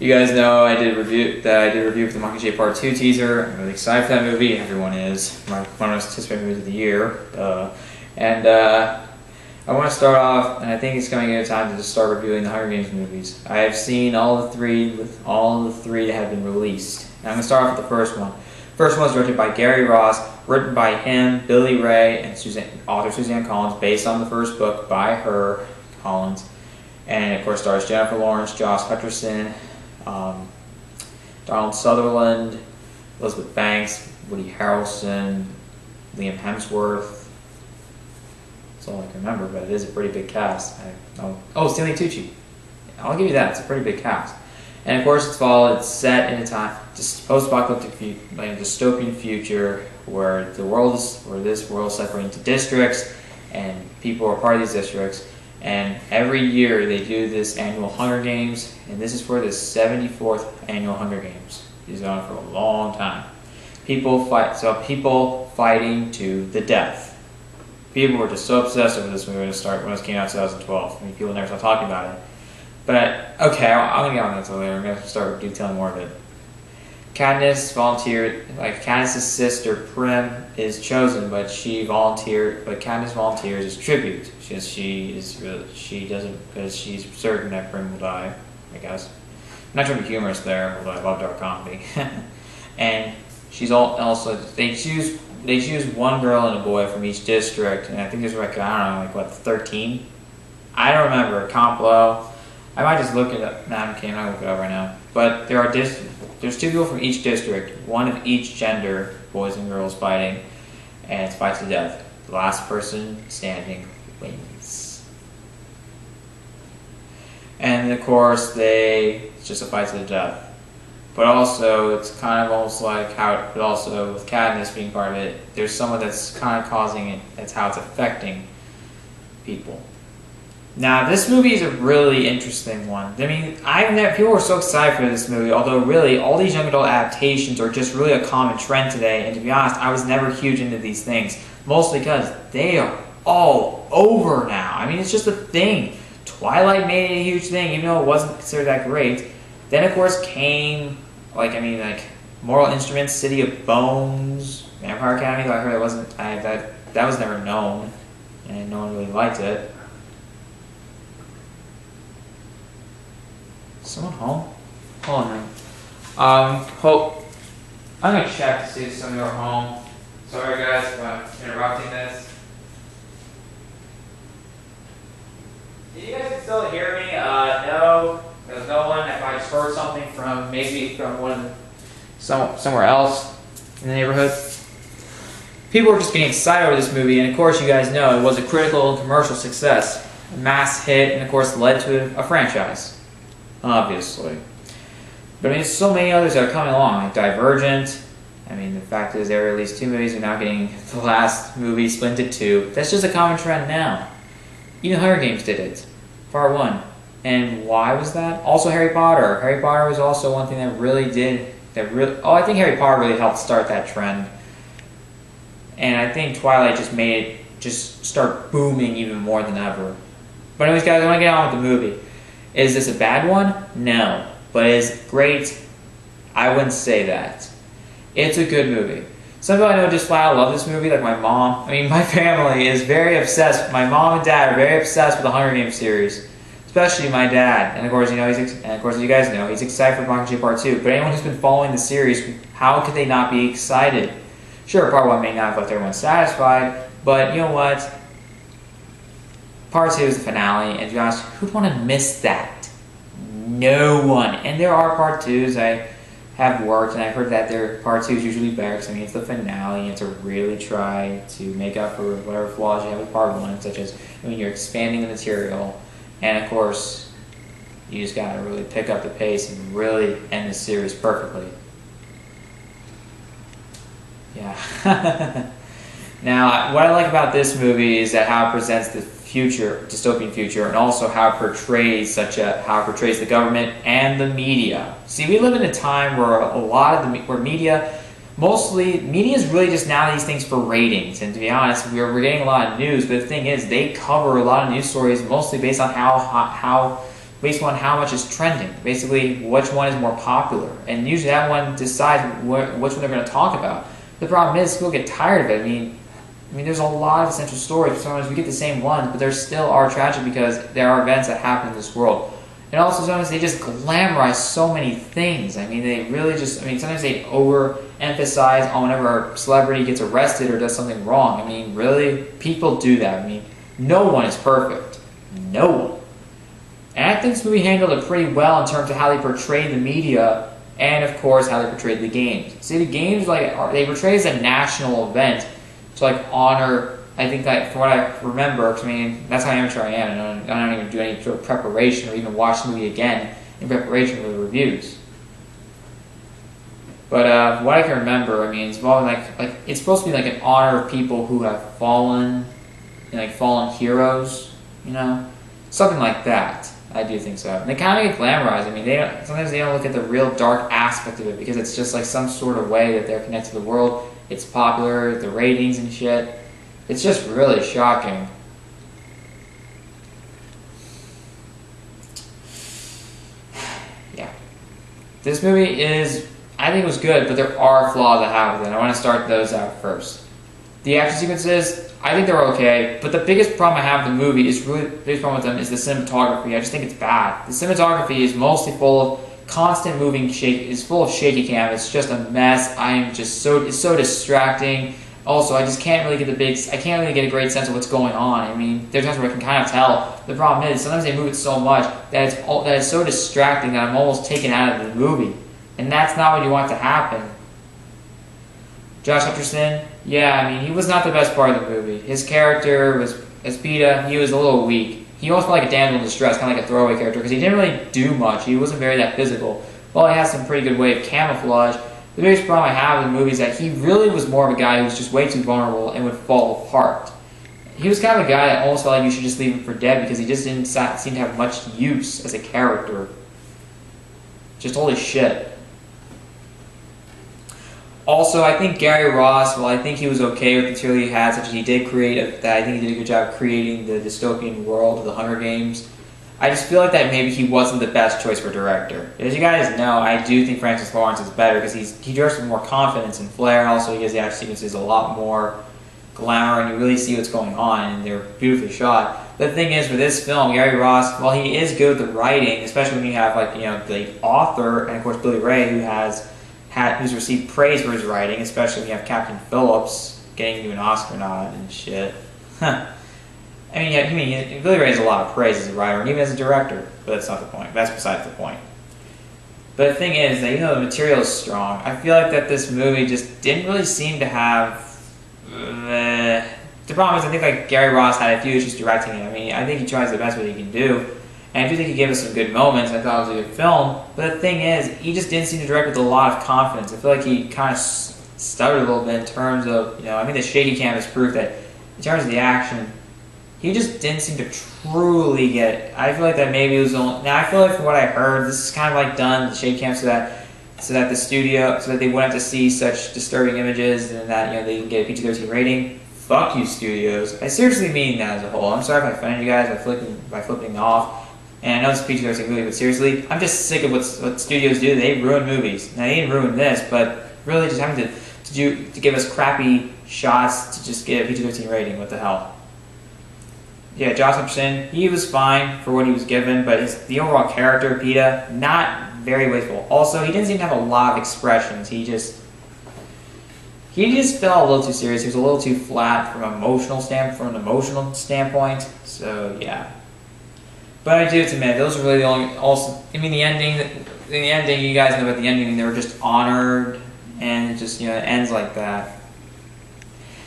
You guys know I did a review for the Mockingjay Part 2 teaser. I'm really excited for that movie. Everyone is. One of my most anticipated movies of the year. I want to start off, and I think it's coming in time to just start reviewing the Hunger Games movies. I have seen all the three that have been released. And I'm going to start off with the first one. The first one was directed by Gary Ross, written by him, Billy Ray, and author Suzanne Collins, based on the first book by her, Collins. And of course stars Jennifer Lawrence, Josh Hutcherson, Donald Sutherland, Elizabeth Banks, Woody Harrelson, Liam Hemsworth. That's all I can remember, but it is a pretty big cast. Stanley Tucci. I'll give you that. It's a pretty big cast. And of course, it's set in a time, just post-apocalyptic, dystopian future where this world is separated into districts, and people are part of these districts. And every year they do this annual Hunger Games, and this is for the 74th annual Hunger Games. It's going on for a long time. People fighting to the death. People were just so obsessed over this movie when it came out in 2012. I mean, people never stopped talking about it. But, okay, I'm going to get on that later. I'm going to start detailing more of it. Katniss volunteered, Katniss' sister Prim is chosen, but Katniss volunteers as tribute. Because she's certain that Prim will die, I guess. I'm not trying to be humorous there, although I love dark comedy. And they choose one girl and a boy from each district, and I think there's 13? I don't remember. Complo. I might just look it up. Nah, I can't look it up right now. But there's two people from each district, one of each gender, boys and girls fighting, and it's fight to death. The last person standing wins. And of course, it's just a fight to the death. But also, it's kind of almost like but also with Katniss being part of it, there's someone that's kind of causing it. That's how it's affecting people. Now, this movie is a really interesting one. I mean, people were so excited for this movie, although really, all these young adult adaptations are just really a common trend today, and to be honest, I was never huge into these things, mostly because they are all over now. I mean, it's just a thing. Twilight made it a huge thing, even though it wasn't considered that great. Then, of course, came, Moral Instruments, City of Bones, Vampire Academy, though I heard that was never known, and no one really liked it. Someone home? Hold on a minute. I'm going to check to see if some of you are home. Sorry guys for interrupting this. Did you guys still hear me? No. There's no one. If I just heard something from somewhere else in the neighborhood. People were just getting excited over this movie, and of course you guys know it was a critical and commercial success. A mass hit, and of course led to a franchise. Obviously. But I mean, there's so many others that are coming along, like Divergent. I mean, the fact is there were at least 2 movies, and now getting the last movie split into 2. That's just a common trend now. Even Hunger Games did it. Part 1. And why was that? Also Harry Potter. Harry Potter was also one thing that really did, I think Harry Potter really helped start that trend. And I think Twilight just made it just start booming even more than ever. But anyways guys, I want to get on with the movie. Is this a bad one? No. But is it great? I wouldn't say that. It's a good movie. Some people I know just flat out love this movie, like my mom. I mean, my family is very obsessed. My mom and dad are very obsessed with the Hunger Games series. Especially my dad. And of course, you guys know, he's excited for Mockingjay Part 2. But anyone who's been following the series, how could they not be excited? Sure, Part 1 may not have left everyone satisfied, but you know what? Part 2 is the finale, and to be honest, who'd want to miss that? No one. And there are Part 2s I have worked, and I've heard that their Part 2 is usually better, because I mean, it's the finale, and to really try to make up for whatever flaws you have with Part 1, such as, you're expanding the material, and of course, you just gotta really pick up the pace and really end the series perfectly. Yeah. Now, what I like about this movie is that how it presents the dystopian future, and also how it portrays the government and the media. See, we live in a time where media is really just now these things for ratings, and to be honest, we're getting a lot of news, but the thing is, they cover a lot of news stories mostly based on how based on how much is trending. Basically, which one is more popular, and usually that one decides which one they're going to talk about. The problem is, people get tired of it. I mean, there's a lot of essential stories. Sometimes we get the same ones, but there still are tragic because there are events that happen in this world. And also sometimes they just glamorize so many things. I mean, they really just, sometimes they overemphasize on whenever a celebrity gets arrested or does something wrong. I mean, really? People do that. I mean, no one is perfect. No one. And I think this movie handled it pretty well in terms of how they portrayed the media and, of course, how they portrayed the games. See, the games, they portray as a national event to, honor, I think, from what I remember, because, that's how amateur I am, and I don't even do any sort of preparation or even watch the movie again in preparation for the reviews. But what I can remember, it's involving, it's supposed to be, an honor of people who have fallen, and, fallen heroes, something like that. I do think so. And they kind of get glamorized. Sometimes they don't look at the real dark aspect of it because it's just some sort of way that they're connected to the world. It's popular, the ratings and shit. It's just really shocking. Yeah. This movie I think it was good, but there are flaws I have with it. I want to start those out first. The action sequences, I think they're okay, but the biggest problem I have with the movie is the biggest problem with them is the cinematography. I just think it's bad. The cinematography is mostly full of constant moving it's full of shaky cam. It's just a mess. It's so distracting. Also, I just can't really get a great sense of what's going on. There's times where I can kind of tell. The problem is, sometimes they move it so much that it's so distracting that I'm almost taken out of the movie. And that's not what you want to happen. Josh Hutcherson, he was not the best part of the movie. His character was, as PETA, he was a little weak. He almost felt like a damsel in distress, kind of like a throwaway character, because he didn't really do much. He wasn't very that physical. Well, he has some pretty good way of camouflage. The biggest problem I have with the movie is that he really was more of a guy who was just way too vulnerable and would fall apart. He was kind of a guy that almost felt like you should just leave him for dead because he just didn't seem to have much use as a character. Just holy shit. Also, I think Gary Ross, I think he was okay with the material he had, such as he did create I think he did a good job creating the dystopian world of the Hunger Games. I just feel like that maybe he wasn't the best choice for director. As you guys know, I do think Francis Lawrence is better because he directs with more confidence and flair, and also he gives the action sequences a lot more glamour, and you really see what's going on, and they're beautifully shot. The thing is, with this film, Gary Ross, while he is good with the writing, especially when you have the author, and of course Billy Ray, who's received praise for his writing, especially when you have Captain Phillips getting you an Oscar nod and shit. Billy Ray has a lot of praise as a writer and even as a director, but that's not the point. That's besides the point. But the thing is that even though the material is strong, I feel like that this movie just didn't really seem to have. The problem is, I think Gary Ross had a few issues directing it. I think he tries the best what he can do, and I do think he gave us some good moments. I thought it was a good film, but the thing is, he just didn't seem to direct with a lot of confidence. I feel like he kind of stuttered a little bit in terms of, the shaky cam is proof that in terms of the action, he just didn't seem to truly get it. I feel like that maybe it was only... Now, I feel like from what I heard, this is kind of done, the shaky cam, so that the studio, so that they wouldn't have to see such disturbing images and that, they can get a PG-13 rating. Fuck you, studios. I seriously mean that as a whole. I'm sorry if I offended you guys by flipping off. And I know it's a PG-13 movie, but seriously, I'm just sick of what studios do. They ruin movies. Now, they didn't ruin this, but really just having to give us crappy shots to just get a PG-13 rating. What the hell? Yeah, Josh Hutcherson, he was fine for what he was given, but the overall character, PETA, not very wasteful. Also, he didn't seem to have a lot of expressions. He just felt a little too serious. He was a little too flat from an emotional standpoint. So yeah. But I do admit, those are really the only. Also, the ending. You guys know about the ending. They were just honored, and it just it ends like that.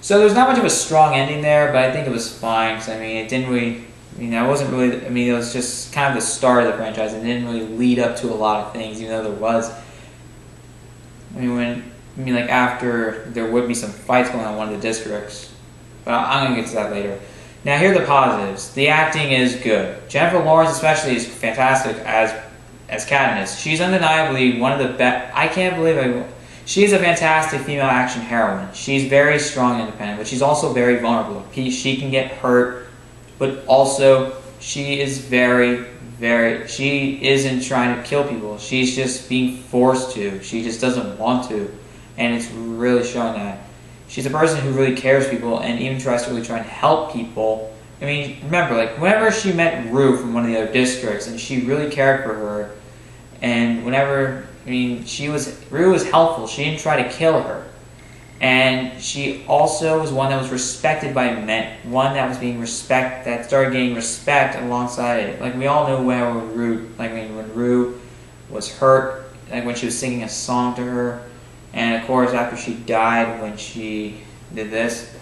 So there's not much of a strong ending there, but I think it was fine. Because it didn't really. It wasn't really. It was just kind of the start of the franchise. It didn't really lead up to a lot of things, even though there was. After there would be some fights going on in one of the districts, but I'm gonna get to that later. Now, here are the positives. The acting is good. Jennifer Lawrence, especially, is fantastic as Katniss. She's undeniably one of the best. I can't believe it. She's a fantastic female action heroine. She's very strong and independent, but she's also very vulnerable. She can get hurt, but also she is very, she isn't trying to kill people. She's just being forced to. She just doesn't want to. And it's really showing that. She's a person who really cares for people and even tries to really try and help people. I mean, remember, like, whenever she met Rue from one of the other districts, and she really cared for her, and whenever, I mean, Rue was helpful. She didn't try to kill her. And she also was one that was respected by men, one that was that started getting respect alongside it. Like, we all know when Rue was hurt, like when she was singing a song to her, and of course after she died when she did this.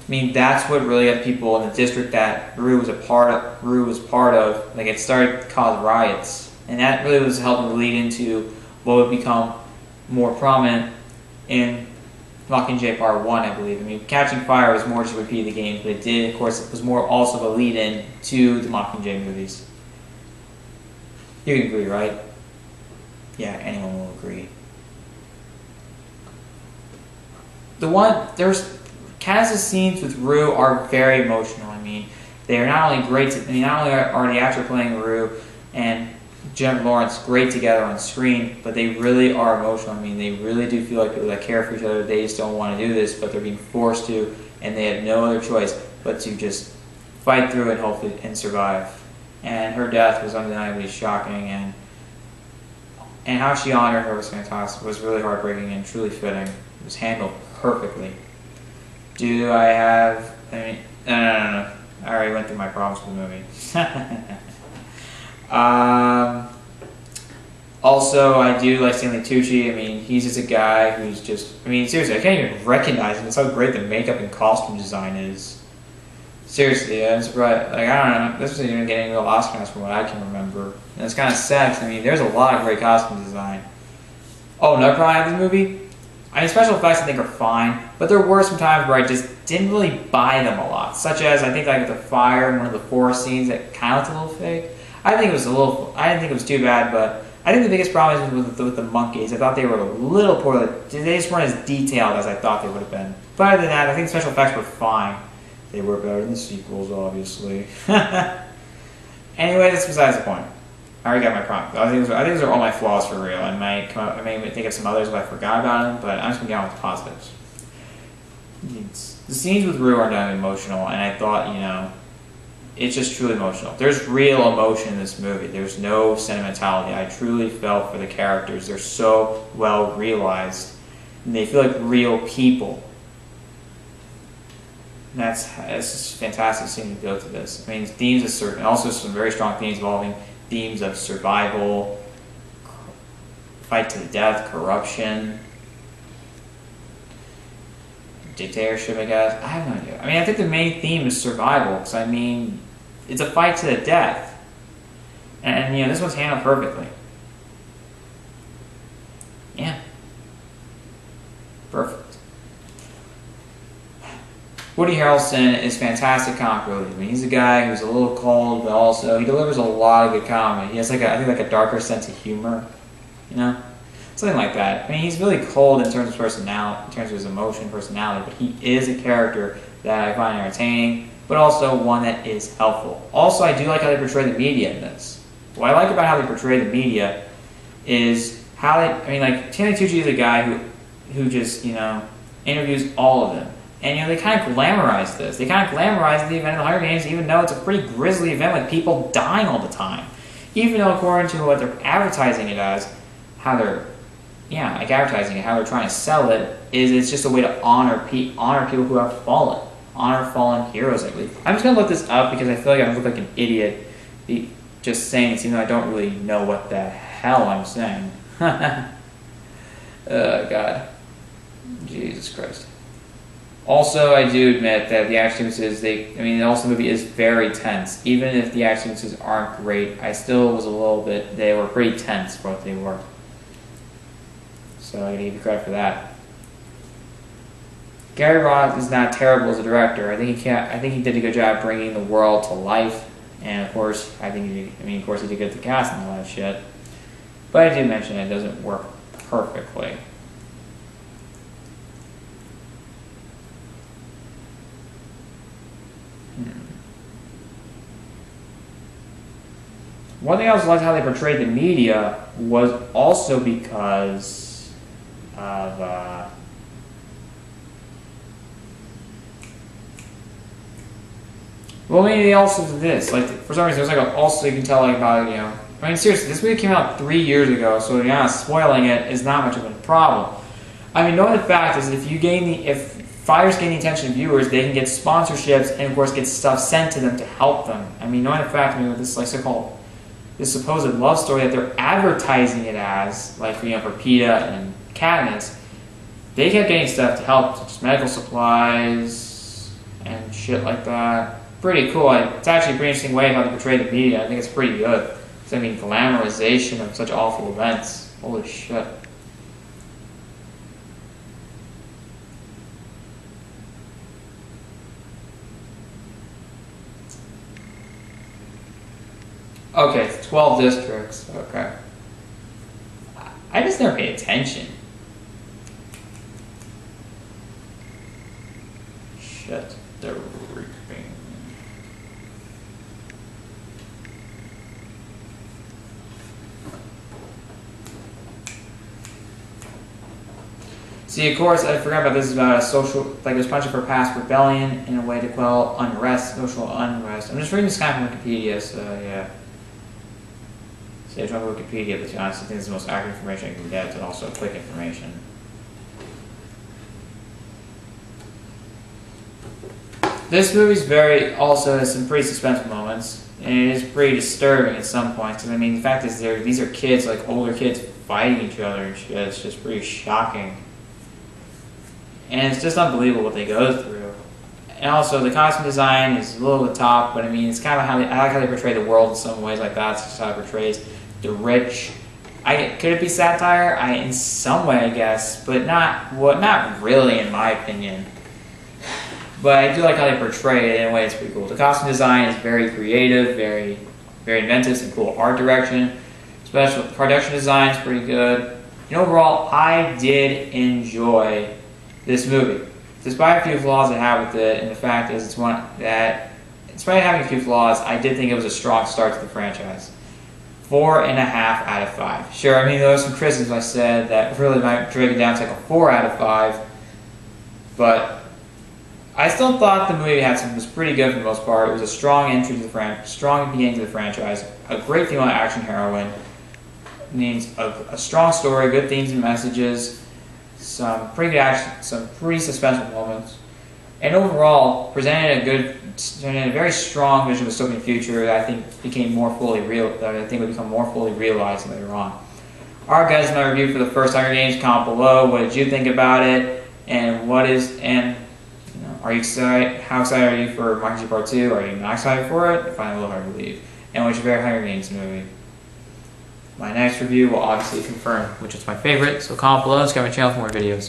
I mean, that's what really got people in the district that Rue was part of, like, it started to cause riots. And that really was helping lead into what would become more prominent in Mockingjay Part 1, I believe. I mean, Catching Fire was more just a repeat of the games, but it was more also of a lead-in to the Mockingjay movies. You can agree, right? Yeah, anyone will agree. Kaz's scenes with Rue are very emotional. I mean, they are not only great. Not only are the actor playing Rue and Jennifer Lawrence great together on screen, but they really are emotional. I mean, they really do feel like people that care for each other. They just don't want to do this, but they're being forced to, and they have no other choice but to just fight through it, hopefully, and survive. And her death was undeniably shocking, and how she honored her was fantastic. It was really heartbreaking and truly fitting. It was handled perfectly. No. I already went through my problems with the movie. Also, I do like Stanley Tucci. I mean, he's just a guy who's just... I mean, seriously, I can't even recognize him. It's how great the makeup and costume design is. Seriously, I'm surprised. Like, I don't know. This isn't even getting real Oscars from what I can remember. And it's kind of sad. I mean, there's a lot of great costume design. Oh, another problem I have with the movie? I mean, special effects I think are fine, but there were some times where I just didn't really buy them a lot. Such as, I think, like the fire in one of the forest scenes that kind of looked a little fake. I didn't think it was too bad, but I think the biggest problem is with the monkeys. I thought they were a little poor. They just weren't as detailed as I thought they would have been. But other than that, I think special effects were fine. They were better than the sequels, obviously. Anyway, that's besides the point. I already got my problem. I think those are all my flaws for real. I may think of some others if I forgot about them, but I'm just going to get on with the positives. The scenes with Rue are not emotional, and I thought, it's just truly emotional. There's real emotion in this movie. There's no sentimentality. I truly felt for the characters. They're so well realized, and they feel like real people. And that's just fantastic seeing the build to this. I mean, themes of certain, also some very strong themes involving themes of survival, fight to the death, corruption, dictatorship, I guess. I have no idea. I mean, I think the main theme is survival, because, I mean, it's a fight to the death. And this one's handled perfectly. Yeah. Perfect. Woody Harrelson is fantastic comic relief. I mean, he's a guy who's a little cold, but also he delivers a lot of good comedy. He has I think a darker sense of humor, something like that. I mean, he's really cold in terms of personality, in terms of his emotion, personality, but he is a character that I find entertaining, but also one that is helpful. Also, I do like how they portray the media in this. What I like about how they portray the media is how Stanley Tucci is a guy who just interviews all of them. And they kind of glamorize this. They kind of glamorize the event of the Hunger Games, even though it's a pretty grisly event with people dying all the time. Even though, according to what they're advertising it as, how they're trying to sell it, it's just a way to honor people who have fallen, honor fallen heroes. I believe. I'm just gonna look this up because I feel like I look like an idiot just saying this, even though I don't really know what the hell I'm saying. Oh God, Jesus Christ. Also, I do admit that the action sequences, the movie is very tense. Even if the action sequences aren't great, I still was they were pretty tense for what they were. So I gotta give you credit for that. Gary Ross is not terrible as a director. I think he did a good job bringing the world to life. And of course, he did good at the cast and all that shit. But I do mention it doesn't work perfectly. one thing I also liked how they portrayed the media was also because of well, maybe they also did this. Like, for some reason, there's like also you can tell like about, you know. I mean, seriously, this movie came out 3 years ago, so to be honest, spoiling it is not much of a problem. I mean, knowing the fact is, if fighters gain the attention of viewers, they can get sponsorships and of course get stuff sent to them to help them. I mean, knowing the fact, I mean, with this like so-called this supposed love story that they're advertising it as, like, you know, for PETA and Katniss, they kept getting stuff to help, such as medical supplies and shit like that. Pretty cool. It's actually a pretty interesting way how they portray the media. I think it's pretty good. I mean, glamorization of such awful events. Holy shit. Okay, 12 districts. Okay. I just never paid attention. Shit. They're reaping. See, of course, I forgot about this. Is about a social, like, it was punishment for past rebellion in a way to quell unrest, social unrest. I'm just reading this guy from Wikipedia, so yeah. See, I tried Wikipedia, but to be honest, I think it's the most accurate information I can get, and also quick information. This movie's also has some pretty suspenseful moments, and it is pretty disturbing at some points. Because I mean, the fact is, these are kids, like older kids, fighting each other and shit. It's just pretty shocking. And it's just unbelievable what they go through. And also, the costume design is a little over the top, but I mean, it's kind of I like how they portray the world in some ways like that. It's just how it portrays the rich. Could it be satire? In some way, I guess, but not really, in my opinion. But I do like how they portray it in a way that's pretty cool. The costume design is very creative, very, very inventive, some cool art direction. Special production design is pretty good. And overall, I did enjoy this movie, despite a few flaws I have with it, and the fact is it's one that, despite having a few flaws, I did think it was a strong start to the franchise. 4.5 out of 5. Sure, I mean, there were some criticisms I said that really might drag it down to like a 4 out of 5, but I still thought the movie was pretty good for the most part. It was a strong entry to the strong beginning to the franchise, a great female action heroine, means a strong story, good themes and messages, some pretty good action, some pretty suspenseful moments, and overall presented a very strong vision of a dystopian future that I think would become more fully realized later on. Alright guys, my review for the first Hunger Games. Comment below. What did you think about it? And are you excited? How excited are you for Mockingjay Part 2? Are you not excited for it? Find it a little hard to believe. And what's your favorite Hunger Games movie? My next review will obviously confirm which is my favorite, so comment below and subscribe to my channel for more videos.